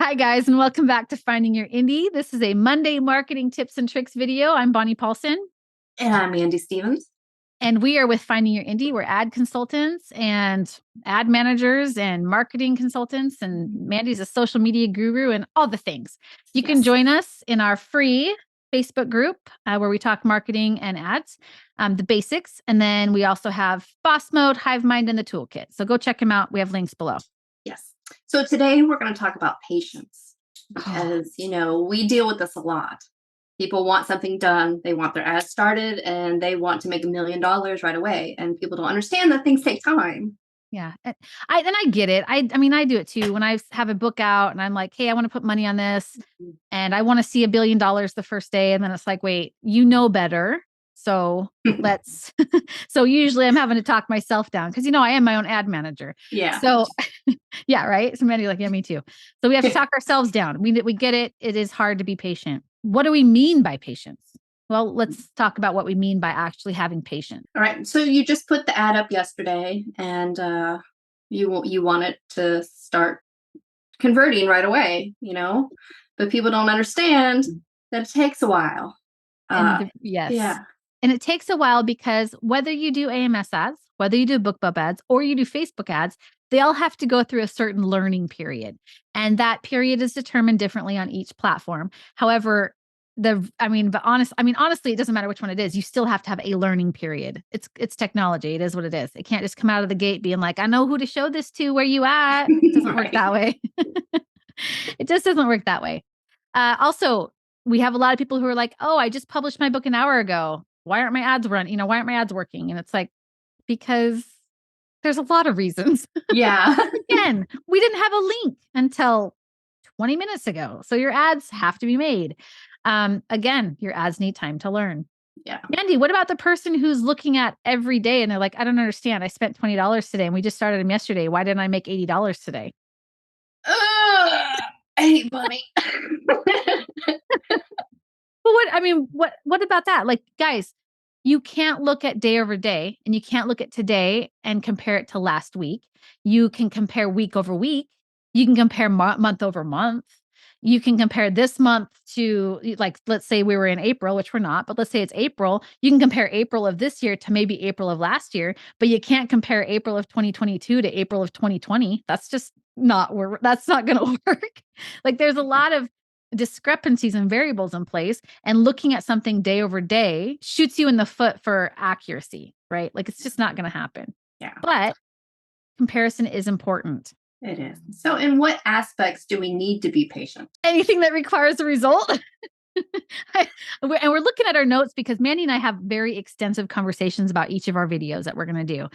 Hi, guys, and welcome back to Finding Your Indie. This is a Monday marketing tips and tricks video. I'm Bonnie Paulson. And I'm Andy Stevens. And we are with Finding Your Indie. We're ad consultants and ad managers and marketing consultants. And Mandy's a social media guru and all the things. You can join us in our free Facebook group where we talk marketing and ads, the basics. And then we also have Boss Mode, Hive Mind, and the Toolkit. So go check them out. We have links below. Yes. So today we're going to talk about patience because, we deal with this a lot. People want something done. They want their ads started and they want to make $1 million right away. And people don't understand that things take time. Yeah. And I get it. I mean, I do it too. When I have a book out and I'm like, hey, I want to put money on this and I want to see $1 billion the first day. And then it's like, wait, you know better. So let's, so usually I'm having to talk myself down because, I am my own ad manager. Yeah. So yeah. Right. So many like, yeah, me too. So we have to talk ourselves down. We get it. It is hard to be patient. What do we mean by patience? Well, let's talk about what we mean by actually having patience. All right. So you just put the ad up yesterday and you want it to start converting right away, but people don't understand that it takes a while. Yes. Yeah. And it takes a while because whether you do AMS ads, whether you do BookBub ads, or you do Facebook ads, they all have to go through a certain learning period. And that period is determined differently on each platform. However, honestly, it doesn't matter which one it is. You still have to have a learning period. It's technology. It is what it is. It can't just come out of the gate being like, I know who to show this to, where you at. It doesn't work that way. It just doesn't work that way. Also, we have a lot of people who are like, oh, I just published my book an hour ago. Why aren't my ads running? Why aren't my ads working? And it's like, because there's a lot of reasons. Yeah. Again, we didn't have a link until 20 minutes ago. So your ads have to be made. Again, your ads need time to learn. Yeah. Andy, what about the person who's looking at every day and they're like, I don't understand. I spent $20 today and we just started them yesterday. Why didn't I make $80 today? I hate money. But what about that? Like, guys, you can't look at day over day and you can't look at today and compare it to last week. You can compare week over week. You can compare month over month. You can compare this month to, like, let's say we were in April, which we're not, but let's say it's April. You can compare April of this year to maybe April of last year, but you can't compare April of 2022 to April of 2020. That's just that's not going to work. Like, there's a lot of discrepancies and variables in place, and looking at something day over day shoots you in the foot for accuracy, right? Like, it's just not going to happen. Yeah. But comparison is important. It is. So in what aspects do we need to be patient? Anything that requires a result. And we're looking at our notes because Mandy and I have very extensive conversations about each of our videos that we're going to do.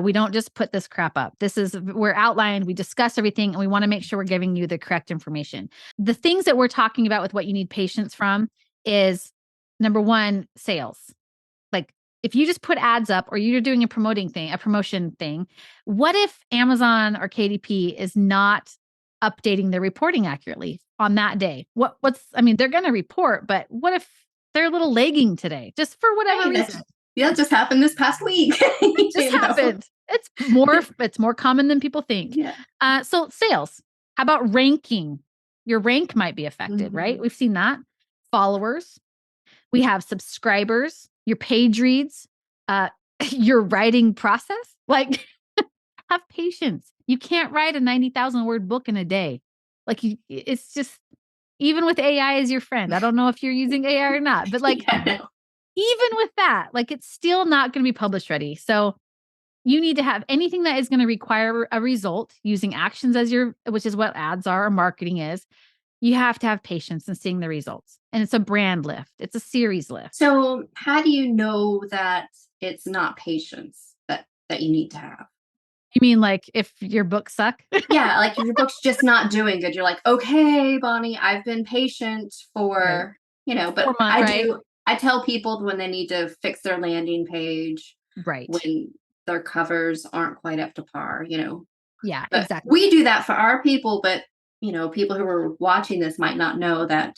We don't just put this crap up. We're outlined, we discuss everything, and we want to make sure we're giving you the correct information. The things that we're talking about with what you need patience from is, number one, sales. Like, if you just put ads up or you're doing a promotion thing, what if Amazon or KDP is not updating their reporting accurately on that day? They're going to report, but what if they're a little lagging today, just for whatever reason? That just happened this past week. It just happened. It's more common than people think. Yeah. So sales, how about ranking? Your rank might be affected, right? We've seen that. Followers. We have subscribers, your page reads, your writing process. Like, have patience. You can't write a 90,000 word book in a day. Like, it's just, even with AI as your friend, I don't know if you're using AI or not, but like, even with that, like, it's still not going to be published ready. So you need to have anything that is going to require a result using actions which is what ads are or marketing is. You have to have patience in seeing the results. And it's a brand lift. It's a series lift. So how do you know that it's not patience that you need to have? You mean like if your books suck? Yeah, like if your book's just not doing good, you're like, okay, Bonnie, I've been patient for, but I tell people when they need to fix their landing page, right, when their covers aren't quite up to par, Yeah, But exactly. we do that for our people, but people who are watching this might not know that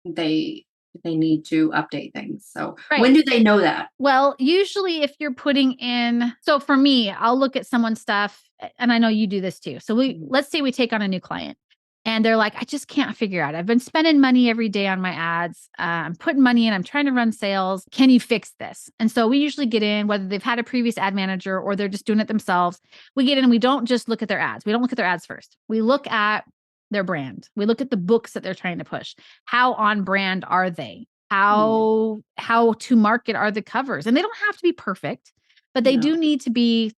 they need to update things. So when do they know that? Well, usually if you're putting in, so for me, I'll look at someone's stuff, and I know you do this too. So let's say we take on a new client. And they're like, I just can't figure out. I've been spending money every day on my ads. I'm putting money in. I'm trying to run sales. Can you fix this? And so we usually get in, whether they've had a previous ad manager or they're just doing it themselves. We get in and we don't just look at their ads. We don't look at their ads first. We look at their brand. We look at the books that they're trying to push. How on brand are they? How to market are the covers? And they don't have to be perfect, but they do No. need to be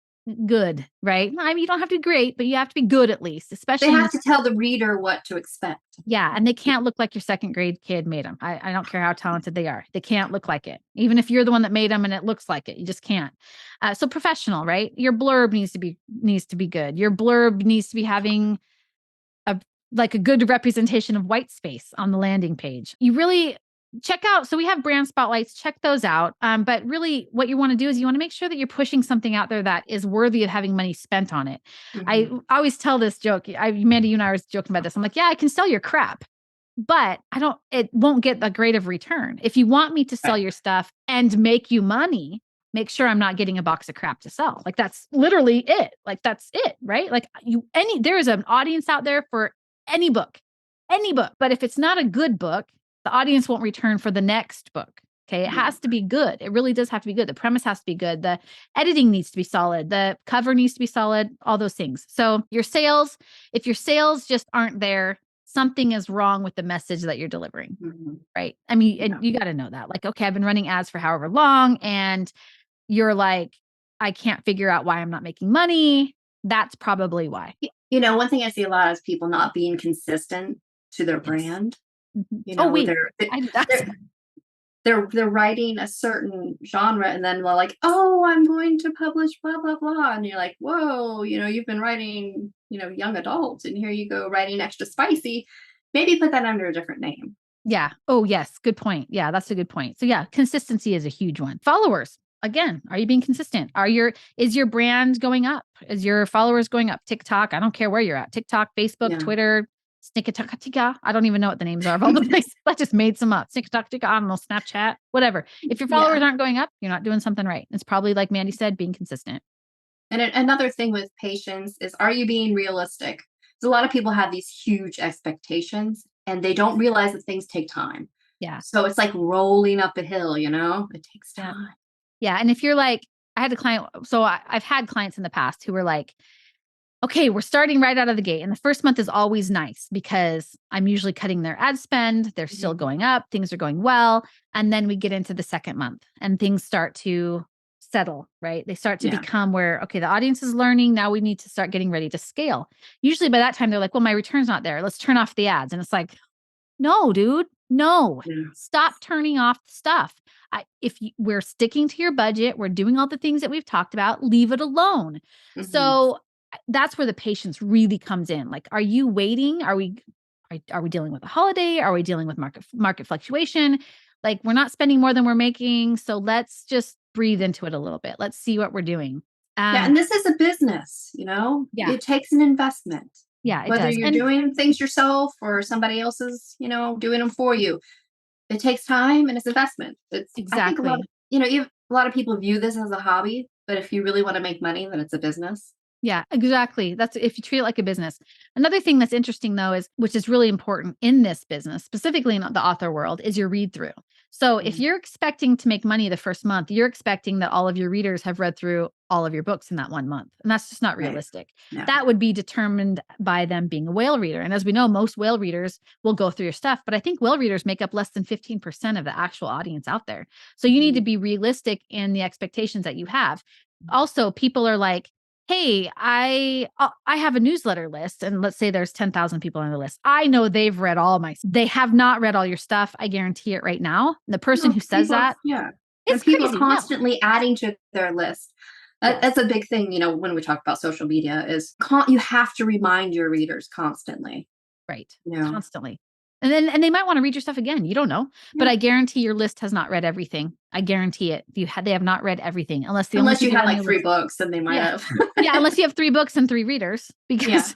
good, right? I mean, you don't have to be great, but you have to be good at least, They especially in have this. to tell the reader what to expect. Yeah. And they can't look like your second grade kid made them. I don't care how talented they are. They can't look like it. Even if you're the one that made them and it looks like it, you just can't. So professional, right? Your blurb needs to be good. Your blurb needs to be having a like a good representation of white space on the landing page. You really check out. So we have brand spotlights, check those out. But really what you want to do is you want to make sure that you're pushing something out there that is worthy of having money spent on it. I always tell this joke. Mandy, you and I were joking about this. I'm like, yeah, I can sell your crap, but it won't get the grade of return. If you want me to sell your stuff and make you money, make sure I'm not getting a box of crap to sell. Like that's literally it. Like that's it, right? Like there is an audience out there for any book. But if it's not a good book, the audience won't return for the next book. Okay. It has to be good. It really does have to be good. The premise has to be good. The editing needs to be solid. The cover needs to be solid, all those things. So if your sales just aren't there, something is wrong with the message that you're delivering. Right. I mean, and you got to know that. Like, okay, I've been running ads for however long, and you're like, I can't figure out why I'm not making money. That's probably why. One thing I see a lot is people not being consistent to their brand. They're writing a certain genre, and then they're like, oh, I'm going to publish blah blah blah, and you're like, whoa, you've been writing young adult, and here you go writing extra spicy. Maybe put that under a different name. Yeah. Oh yes, good point. Yeah, that's a good point. So yeah, consistency is a huge one. Followers, again, are you being consistent? Is your brand going up? Is your followers going up? TikTok, I don't care where you're at. TikTok, Facebook, Twitter, Snickataka. I don't even know what the names are of all the places. I just made some up. Snickataka, I don't know, Snapchat, whatever. If your followers aren't going up, you're not doing something right. It's probably, like Mandy said, being consistent. And another thing with patience is, are you being realistic? So a lot of people have these huge expectations and they don't realize that things take time. Yeah. So it's like rolling up a hill, it takes time. Yeah. And if you're like, I had a client, so I've had clients in the past who were like, okay, we're starting right out of the gate. And the first month is always nice because I'm usually cutting their ad spend. They're still going up. Things are going well. And then we get into the second month and things start to settle, right? They start to become where, okay, the audience is learning. Now we need to start getting ready to scale. Usually by that time, they're like, well, my return's not there. Let's turn off the ads. And it's like, no, dude, no, stop turning off the stuff. We're sticking to your budget, we're doing all the things that we've talked about, leave it alone. So that's where the patience really comes in. Like, are you waiting? Are we dealing with a holiday? Are we dealing with market fluctuation? Like, we're not spending more than we're making. So let's just breathe into it a little bit. Let's see what we're doing. And this is a business, it takes an investment. Yeah, whether you're doing things yourself or somebody else is, doing them for you. It takes time and it's investment. It's exactly. I think a lot of people view this as a hobby, but if you really want to make money, then it's a business. Yeah, exactly. That's if you treat it like a business. Another thing that's interesting though which is really important in this business, specifically in the author world, is your read through. So if you're expecting to make money the first month, you're expecting that all of your readers have read through all of your books in that 1 month. And that's just not realistic. No. That would be determined by them being a whale reader. And as we know, most whale readers will go through your stuff, but I think whale readers make up less than 15% of the actual audience out there. So you need to be realistic in the expectations that you have. Also, people are like, hey, I have a newsletter list, and let's say there's 10,000 people on the list. I know they've read they have not read all your stuff. I guarantee it right now. The person who says that, it's people crazy. Constantly adding to their list. That's a big thing, when we talk about social media is you have to remind your readers constantly. Right. Constantly. And they might want to read your stuff again. You don't know, but I guarantee your list has not read everything. I guarantee it. They have not read everything unless you have like 3 books, and they might have. Unless you have 3 books and 3 readers, because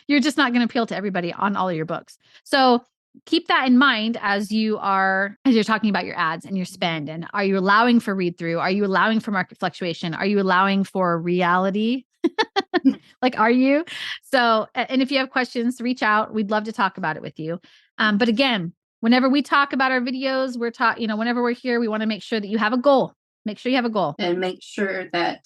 you're just not going to appeal to everybody on all of your books. So keep that in mind as you're talking about your ads and your spend. And are you allowing for read through? Are you allowing for market fluctuation? Are you allowing for reality? Like, are you? So, and if you have questions, reach out. We'd love to talk about it with you. But again, whenever we talk about our videos, whenever we're here, we want to make sure that you have a goal. Make sure you have a goal. And make sure that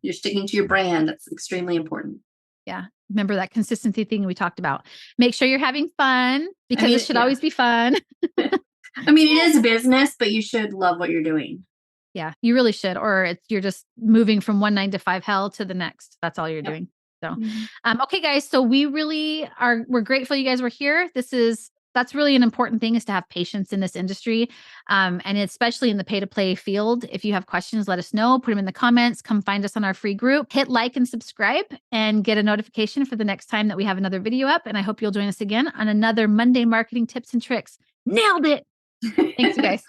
you're sticking to your brand. That's extremely important. Yeah. Remember that consistency thing we talked about. Make sure you're having fun, because it should always be fun. I mean, it is a business, but you should love what you're doing. Yeah, you really should. Or you're just moving from one 9 to 5 hell to the next. That's all you're doing. So, okay, guys. So we're grateful you guys were here. That's really an important thing, is to have patience in this industry. And especially in the pay to play field. If you have questions, let us know, put them in the comments, come find us on our free group, hit like and subscribe, and get a notification for the next time that we have another video up. And I hope you'll join us again on another Monday Marketing Tips and Tricks. Nailed it. Thanks, you guys.